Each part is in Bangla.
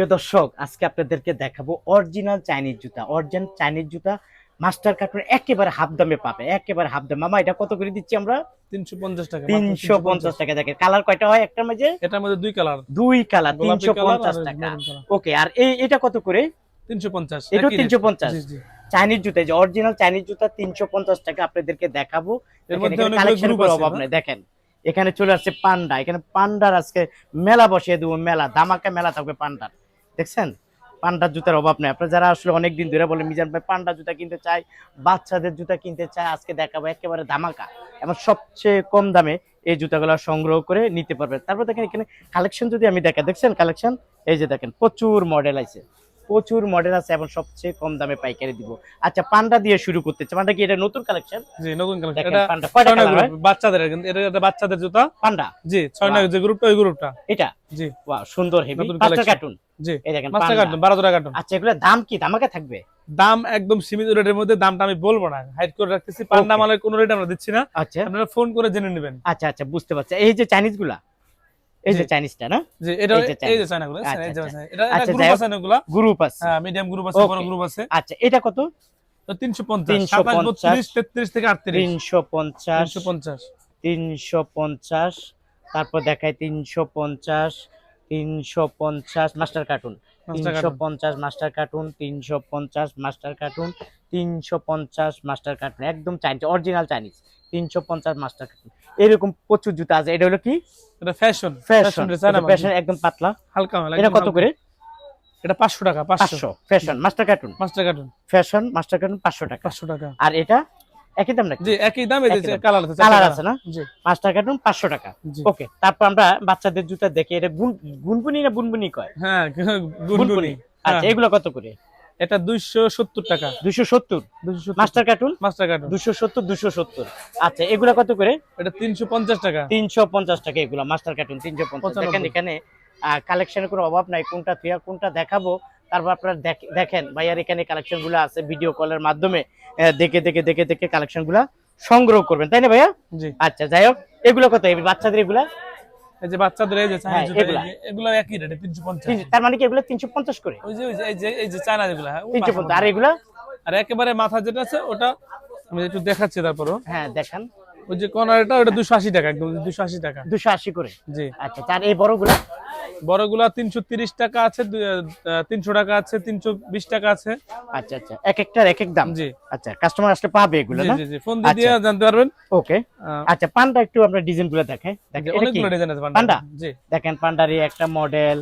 প্রিয় দর্শক, আজকে আপনাদেরকে দেখাবো অরিজিনাল চাইনিজ জুতা মাস্টার কার্টুন একেবারে হাফ দামে পাবে, একেবারে হাফ দামে। মামা, এটা কত করে দিচ্ছি আমরা? 350 টাকা, মাত্র 350 টাকা। দেখেন কালার কয়টা হয় একটার মাঝে? এটার মধ্যে দুই কালার, গোলাপি কালার আর 350 টাকা। Maroon colour. ওকে, আর এটা কত করে? 350। এটা একই রেট। 350। জি জি। চাইনিজ জুতা, যে অরিজিনাল চাইনিজ জুতা 350 টাকা আপনাদেরকে দেখাবো। এর মধ্যে অনেকগুলো কালেকশন গ্রুপ করে আছে অভাব না? নেই। দেখেন এখানে চলে আসছে পান্ডা, এখানে পান্ডার আজকে মেলা বসিয়ে দেবো, মেলা ধামাকা মেলা থাকবে পান্ডার। দেখছেন পান্ডার জুতার অভাব নেই। আপনারা যারা আসলে অনেকদিন ধরে বলে মিজান ভাই পান্ডা জুতা কিনতে চাই, বাচ্চাদের জুতা কিনতে চাই, আজকে দেখাবো একেবারে ধামাকা এবং সবচেয়ে কম দামে এই জুতাগুলো সংগ্রহ করে নিতে পারবেন। তারপর দেখেন এখানে কালেকশন যদি আমি দেখা, দেখছেন কালেকশন, এই যে দেখেন প্রচুর মডেল আছে, প্রচুর মডেল আছে এবং সবচেয়ে কম দামে পাইকারি দিব। আচ্ছা, পান্ডা দিয়ে শুরু করতে চাই। পান্ডা কি এটা নতুন কালেকশন? জি, নতুন কালেকশন। দেখেন এটা পান্ডা কয়টা কালার হয়? বাচ্চাদের, কিন্তু এটা একটা বাচ্চাদের জুতা। পান্ডা জি, 6 নং যে গ্রুপটা, ওই গ্রুপটা। এটা জি, ওয়াও, সুন্দর হেভি নতুন মাস্টার কালেকশন। কার্টুন। জি, এই দেখেন মাস্টার পান্ডা। কার্টুন 12 টাকা কার্টুন। আচ্ছা, এগুলো দাম কি ধামাকা থাকবে? দাম একদম সীমিত রেটের মধ্যে, দামটা আমি বলবো না, হাইড করে রাখতেছি। পান্ডা মালের কোনো রেট আমরা দিচ্ছি না। আচ্ছা আপনারা ফোন করে জেনে নেবেন। আচ্ছা আচ্ছা, বুঝতে পারছি। এই যে চাইনিজ গুলা, এই যে চাইনিজটা না? জি, এটা এই যে এই যে Chinese। চায়নাগুলো, আচ্ছা, এই যে আচ্ছা। এটা আচ্ছা, গ্রুপ যাই হোক, আছে নাগুলা। গ্রুপ আছে। হ্যাঁ, মিডিয়াম গ্রুপ আছে, বড় Okay। গ্রুপ আছে। আচ্ছা, এটা কত? তো 350, 27, 350, 32, 33 থেকে 38। 350, 350। 350, তারপর দেখায় 350, 350 master carton, master carton. 350 master carton, 350 master carton, 350 master carton, একদম Chinese original Chinese. 350 master carton. এরকম প্রচুর জুতা আছে। এটা হলো কি? এটা ফ্যাশন, ফ্যাশন। ফ্যাশন একদম পাতলা। হালকা মাল, এটা একদম কত হালকা। করে? এটা 500 টাকা, 500। 500। Fashion master carton, master cartoon fashion master cartoon 500 টাকা। 500 টাকা। আর এটা একই দাম নাকি? জি, একই দাম। এই একই যে দাম। কালার আছে, কালার আছে না? জি মাস্টার কার্টুন 500 টাকা। জি। ওকে, তারপর আমরা বাচ্চাদের জুতা দেখি। এটা গুনগুনি না বুনবুনি কয়? হ্যাঁ, গুনগুনি। আচ্ছা, এগুলো কত করে? এটা 270 টাকা। 270 270 মাস্টার কার্টুন। Master cartoon. 270। আচ্ছা, এগুলো কত করে? এটা 350 টাকা। 350 টাকা এগুলো মাস্টার কার্টুন 350। দেখেন 95। এখানে কালেকশনের কোনো অভাব নাই, কোনটা থুয়া কোনটা দেখাবো। তারপর আপনারা দেখেন ভাইয়ার এখানে কালেকশন গুলো আছে, ভিডিও কলের মাধ্যমে দেখে দেখে দেখে দেখে কালেকশন গুলা সংগ্রহ করবেন, তাই না ভাইয়া? জি। আচ্ছা, যাই হোক, এগুলো কত এই বাচ্চাদের এগুলা? এই যে বাচ্চাদের, এই যে চায়না হ্যাঁ, জুতা, এগুলা। এগুলো একই রেটে 350। তার মানে কি এগুলো 350 করে? এই যে চায়না যেগুলো, হ্যাঁ, 350। আর এগুলা? আর একেবারে মাথা যেটা আছে ওটা আমি একটু দেখাচ্ছি। তারপরও হ্যাঁ, দেখান। ওই যে কর্নারটা, ওটা 280 টাকা, একদম 280 টাকা। 280 করে। জি। আচ্ছা, তার এই বড়গুলা? বড়গুলা 330 টাকা আছে, 300 টাকা আছে, 320 টাকা আছে। আচ্ছা আচ্ছা, এক একটার এক এক দাম। জি আচ্ছা, কাস্টমার আসলে পাবে এগুলো জি না? জি জি, ফোন দিয়ে দিয়ে জানতে পারবেন। ওকে। আচ্ছা, পান্ডা একটু আমরা ডিজাইন গুলো দেখাই। দেখেন এটা কি? অনেকগুলো ডিজাইন আছে পান্ডা। জি। দেখেন পান্ডারি একটা মডেল,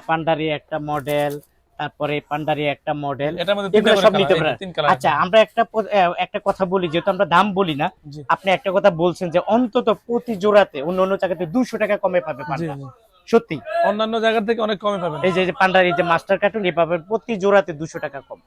পান্ডারি একটা মডেল, তারপরে পান্ডারি একটা মডেল। এটার মধ্যে এগুলো তিনটা সব করে নিতে কালার, পারেন। তিন কালার। আচ্ছা, আমরা একটা কথা বলি, যেহেতু আমরা দাম বলি না, জি আপনি একটা কথা বলছেন যে অন্তত প্রতি জোড়াতে অন্য অন্য জায়গাতে 200 টাকা কমে পাবে জি পান্ডা। জি। সত্যি? অন্যান্য জায়গা থেকে অনেক কমে পাবেন। এই যে পান্ডার এই যে মাস্টার কার্টুন, এই পাবেন প্রতি জোড়াতে 200 টাকা কম।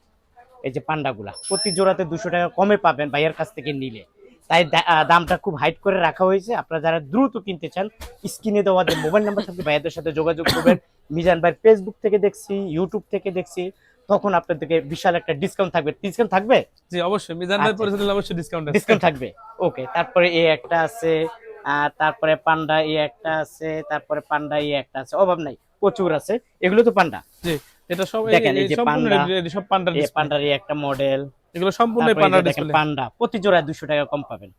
এই যে পান্ডাগুলা প্রতি জোড়াতে 200 টাকা কমে পাবেন ভাইয়ের কাছ থেকে নিলে। তাই দামটা খুব হাইট করে রাখা হয়েছে। আপনারা যারা দ্রুত কিনতে চান, স্ক্রিনে দেওয়া যে মোবাইল নাম্বার থাকবে ভাইয়াদের সাথে যোগাযোগ করবেন। মিজান ভাই ফেসবুক থেকে দেখছি, ইউটিউব থেকে দেখছি, তখন আপনাদেরকে বিশাল একটা ডিসকাউন্ট থাকবে। ডিসকাউন্ট থাকবে? জি, অবশ্যই। মিজান ভাই আচ্ছা। পরিচিত হলে অবশ্যই ডিসকাউন্ট আছে। ডিসকাউন্ট থাকবে। ওকে, তারপরে এই একটা আছে, তারপরে পান্ডা এই একটা আছে, তারপরে পান্ডা এই একটা আছে, অভাব নাই, প্রচুর আছে। এগুলো তো পান্ডা। জি, এটা সব দেখেন এই যে সম্পূর্ণ পান্ডা, সব পান্ডার এই ডিসপ্লে। পান্ডার এই একটা মডেল। এগুলো সম্পূর্ণ তারপরে এই পান্ডার যে দেখেন ডিসপ্লে। পান্ডা প্রতি জোড়ায় 200 টাকা কম পাবেন।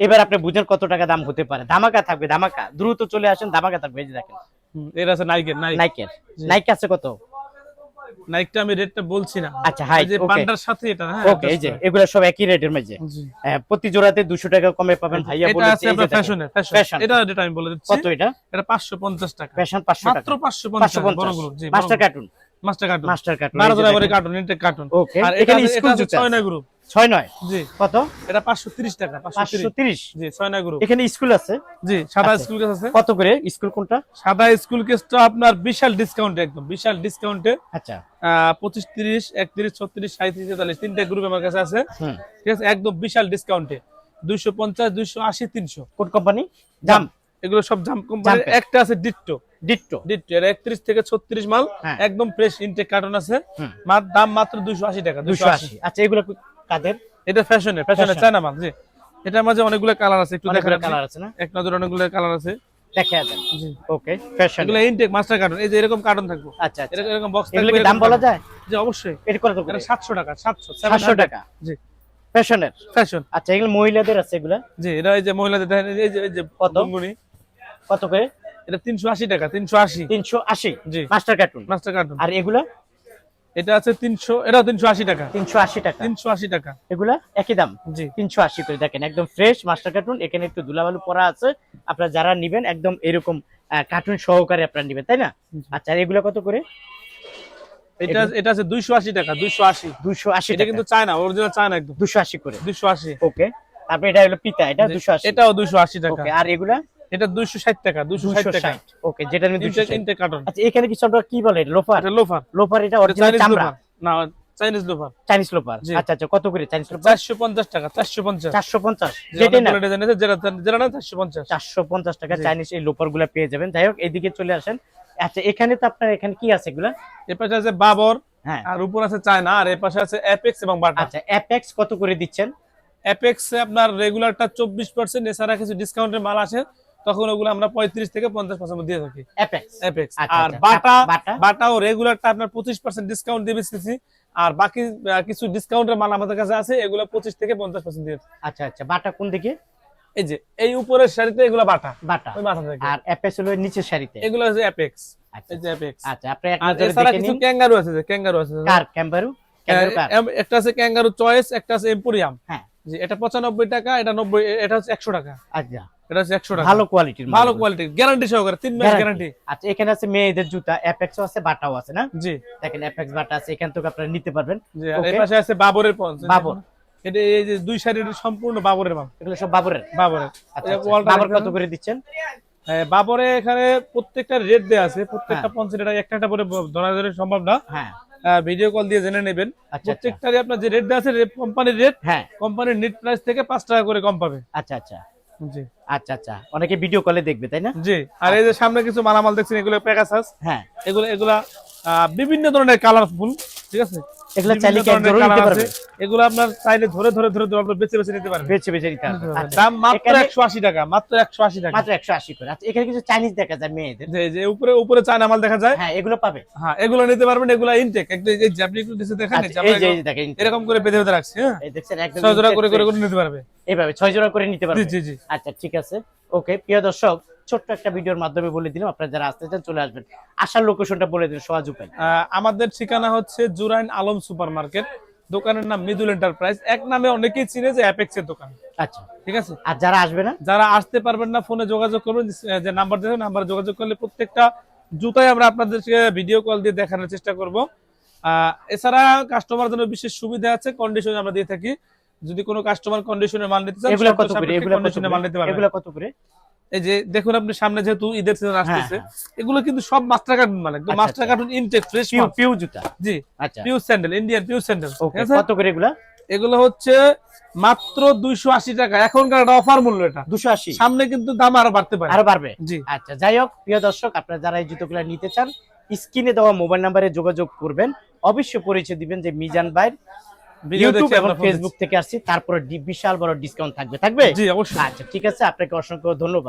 এবার আপনি বুঝেন কত টাকা দাম হতে পারে। ধামাকা থাকবে, ধামাকা। দ্রুত চলে আসেন, ধামাকা থাকবে। এই যে দেখেন এর আছে নাইকের, নাইকের। জি। নাইক আছে কত? নাইকটা আমি রেটটা বলছি না। আচ্ছা, হাই। এই যে ওকে পান্ডার সাথে এটা, হ্যাঁ, ওকে, এই যে এগুলো সব একই রেটের মধ্যে। জি। প্রতি জোড়াতে 200 টাকা কমে পাবেন ভাইয়া এটা বলেছে। আছে এই যে আপনার দেখেন, ফ্যাশনের, ফ্যাশন। ফ্যাশন। এটা যেটা আমি বলে দিচ্ছি, কত এটা? এটা 550 টাকা। ফ্যাশন 500 টাকা। মাত্র 550 টাকা, বড় গ্রুপ। জি, master carton. Master carton. Master carton 12 জোড়া করে কার্টুন, ইনটেক কার্টুন। ওকে, আর এখানে এটা স্কুল আছে জুতা 6 নয় গ্রুপ। 6-9 জি। কত? এটা 530 টাকা, 530। 530। জি, 6 নয় গ্রুপ। এখানে স্কুল আছে? জি, সাদা আচ্ছা। স্কুল কেস আছে। কত করে স্কুল কোনটা? সাদা স্কুল কেসটা আপনার বিশাল ডিসকাউন্টে, একদম বিশাল ডিসকাউন্টে। আচ্ছা। 25, 30, 31, 36, 37, 44 তিনটা গ্রুপ আমার কাছে আছে। হুম। ঠিক আছে, একদম বিশাল ডিসকাউন্টে 250, 280, 300। কোন কোম্পানি? জাম। এগুলো সব জাম কোম্পানির। জাম্পের। একটা আছে ডিট্টো। ডিট্টো। ডিট্টো এর 31 থেকে 36 মাল, হ্যাঁ। একদম ফ্রেশ ইনটেক কার্টন আছে। হুম। দাম মাত্র 280 টাকা, 280। 280। আচ্ছা, এগুলো কাদের? এটা ফ্যাশনের Fashion। চায়না মাল। জি, এটার মাঝে অনেকগুলো কালার আছে, একটু অনেকগুলো দেখার কালার আছে না? এক নজর অনেকগুলো কালার আছে। দেখা দেন। জি ওকে, ফ্যাশন। এগুলো ইনটেক মাস্টার কার্টন, এই যে এরকম কার্টন থাকবে, আচ্ছা আচ্ছা, এরকম বক্স এগুলো থাকবে, কি দাম বলা যায়? জি অবশ্যই। এটা কত করে? এটা 700 টাকা, 700 টাকা। জি ফ্যাশনের। ফ্যাশন। আচ্ছা, এগুলো মহিলাদের আছে এগুলা? জি এটা এই যে মহিলাদের দেখেন, এই যে কত? গুনগুনি, কত করে? এটা 380 টাকা, 380। 380 জি মাস্টার কার্টুন। Master carton. আর এগুলা? এটা আছে 300, এটাও 380 টাকা। 380 টাকা। 380 টাকা। এগুলা একই দাম? জি 380 করে। দেখেন একদম ফ্রেশ মাস্টার কার্টুন, এখানে একটু ধুলাবালু পড়া আছে। আপনারা যারা নিবেন একদম এরকম কার্টুন সহকারে আপনারা নিবেন, তাই না? আচ্ছা, আর এগুলা কত করে? এটা আছে 280 টাকা, 280। 280 এটা টাকা। কিন্তু চায়না, অরিজিনাল চায়না একদম। 280 করে। 280। ওকে, তারপর এটা হলো পিতা, এটা 280। এটাও 280 টাকা। ওকে, আর এগুলা? এটা 260 টাকা, 260 টাকা। 260। ওকে, যেটা নিয়ে 260। Intake carton. আচ্ছা, এখানে কিছু আপনারা কি বলে? লোফার? এটা লোফার। লোফার, এটা এটা অরিজিনাল চাইনিজ চামড়া? লোফার। না, চাইনিজ লোফার। Chinese loafer. জি। আচ্ছা আচ্ছা, কত করে চাইনিজ লোফার? 450 টাকা, 450। 450। যেটা না, ডিজাইন আছে, যেটা না 450। 450 টাকা জি। চাইনিজ এই লোফার গুলা পেয়ে যাবেন। যাই হোক, এইদিকে চলে আসেন। আচ্ছা, এখানে তো আপনার এখানে কি আছে এগুলা? এর পাশে আছে বাবর, হ্যাঁ। আর উপর আছে চায়না, আর এর পাশে আছে অ্যাপেক্স এবং বাটা। আচ্ছা, অ্যাপেক্স কত করে দিচ্ছেন? অ্যাপেক্স আপনার রেগুলারটা 24%, এছাড়া কিছু ডিসকাউন্টের মাল আসে, তখন ওগুলো আমরা 35 থেকে 50% দিয়ে থাকি। অ্যাপেক্স। অ্যাপেক্স। আচ্ছা, আর আচ্ছা। বাটা? বাটাও রেগুলারটা আপনার 25% ডিসকাউন্ট দিয়ে বেচতেছি, আর বাকি কিছু ডিসকাউন্টের মাল আমাদের কাছে আছে, এগুলো 25 থেকে 50% দিয়ে। আচ্ছা আচ্ছা, বাটা কোন দিকে? এই যে এই উপরের সারিতে এগুলো বাটা, বাটা। ওই মাথা থেকে। আর অ্যাপেক্স হলো নিচের সারিতে। এগুলো হচ্ছে অ্যাপেক্স। আচ্ছা এই যে অ্যাপেক্স। আচ্ছা, আপনি এক আর নজরে এছাড়া দেখে কিছু নিন। ক্যাঙ্গারু আছে, যে ক্যাঙ্গারু আছে। কার ক্যাম্বারু? ক্যাম্বারু কার? একটা আছে ক্যাঙ্গারু চয়েস, একটা আছে এম্পোরিয়াম। হ্যাঁ। জি এটা 95 টাকা, এটা 90, এটা হচ্ছে 100 টাকা। আচ্ছা, এটা হচ্ছে 100 টাকা। ভালো কোয়ালিটির, ভালো কোয়ালিটি, গ্যারান্টি সহকারে 3 মাস গ্যারান্টি। আচ্ছা, এখানে আছে মেয়েদের জুতা, অ্যাপেক্সও আছে, বাটাও আছে না? জি দেখেন অ্যাপেক্স বাটা আছে, এখান থেকে আপনারা নিতে পারবেন। জি। আর এই ওকে। পাশে আছে বাবরের পঞ্চ। বাবর। এটা এই যে দুই সাইডের সম্পূর্ণ বাবরের মাল। এগুলো সব বাবরের? বাবরের। আচ্ছা, এই ওয়ালটা বাবর দেখেন। কত করে দিচ্ছেন? হ্যাঁ, বাবরে এখানে প্রত্যেকটা রেট দেয়া আছে, প্রত্যেকটা হ্যাঁ। পঞ্চের, এটা একটা করে ধরা ধরে সম্ভব না, হ্যাঁ। ভিডিও কল দিয়ে জেনে নেবেন। আচ্ছা। প্রত্যেকটারই আপনার যে রেট দেয়া আছে, কোম্পানির রেট, হ্যাঁ। কোম্পানির নেট প্রাইস থেকে 5 টাকা করে কম পাবে। আচ্ছা আচ্ছা জি আচ্ছা আচ্ছা, অনেকে ভিডিও কলে দেখবে, তাই না? জি। আর এই যে সামনে কিছু মালামাল দেখছেন, এগুলো প্যাকাসাস। হ্যাঁ। এগুলা বিভিন্ন ধরনের কালারফুল, ঠিক আছে? এগুলো বিভিন্ন চাইলে কি এক ধরনের জোড়া colour নিতে আছে। পারবে? এগুলো আপনার চাইলে ধরে আপনার বেছে বেছে নিতে পারবেন। বেছে বেছে নিতে পারবে। আচ্ছা, দাম মাত্র এখানে 180 টাকা, মাত্র 180 টাকা। মাত্র 180 করে। আচ্ছা, এখানে কিছু চাইনিজ দেখা যায় মেয়েদের। যে উপরে চায়না মাল দেখা যায়। হ্যাঁ, এগুলো পাবে। হ্যাঁ, এগুলো নিতে পারবেন, এগুলো ইনটেক একদম। এই যে আপনি একটু নিচে দেখেন, আচ্ছা, এই যে দেখেন এরকম করে বেঁধে বেঁধে রাখছি। হ্যাঁ, এই দেখছেন একদম 6 জোড়া করে fresh। নিতে পারবে। এইভাবে 6 জোড়া করে নিতে পারবে। জি জি জি। আচ্ছা, ঠিক আছে। ওকে, প্রিয় দর্শক, ছোট্ট একটা ভিডিওর মাধ্যমে বলে দিলাম, আপনারা যারা আসতে চান চলে আসবেন। আসার লোকেশনটা বলে দিন সহজ উপায়। আমাদের ঠিকানা হচ্ছে জুরাইন আলম সুপার মার্কেট, দোকানের নাম মৃদুল এন্টারপ্রাইজ, এক নামে অনেকেই চিনে যে অ্যাপেক্সের দোকান। আচ্ছা, ঠিক আছে। আর যারা আসবে না, যারা আসতে পারবেন না, ফোনে যোগাযোগ করবেন, যে নাম্বার দেবেন, নাম্বারে যোগাযোগ করলে প্রত্যেকটা জুতাই আমরা আপনাদেরকে ভিডিও কল দিয়ে দেখানোর চেষ্টা করব। এছাড়া কাস্টমার জন্য বিশেষ সুবিধা আছে, কন্ডিশন আমরা দিয়ে থাকি। যদি কোনো কাস্টমার কন্ডিশনের মাল নিতে চান, এগুলো কত করে? কন্ডিশনের মাল নিতে পারবেন। এগুলো কত করে? এই যে দেখুন, আপনি সামনে যেহেতু ঈদের সিজন আসতেছে, এগুলো কিন্তু সব মাস্টার কার্টুন মাল, একদম আচ্ছা, মাস্টার কার্টুন ইনটেক ফ্রেশ মাল। পিউ জুতা। জি আচ্ছা, PU sandal, Indian PU sandal. Okay, কত করে এগুলা? এগুলো হচ্ছে মাত্র 280 টাকা, এখনকার একটা অফার মূল্য এটা। 280। সামনে কিন্তু দাম আরো বাড়তে পারে। আরো বাড়বে। জি। আচ্ছা, যাই হোক, প্রিয় দর্শক, আপনারা যারা এই জুতোগুলো নিতে চান, স্ক্রিনে দেওয়া মোবাইল নাম্বারে যোগাযোগ করবেন। অবশ্যই পরিচয় দিবেন যে মিজান ভাই ইউটিউব এবং ফেসবুক থেকে আসছি, তারপরে বিশাল বড় ডিসকাউন্ট থাকবে। জি অবশ্যই। আচ্ছা, ঠিক আছে, আপনাকে অসংখ্য ধন্যবাদ।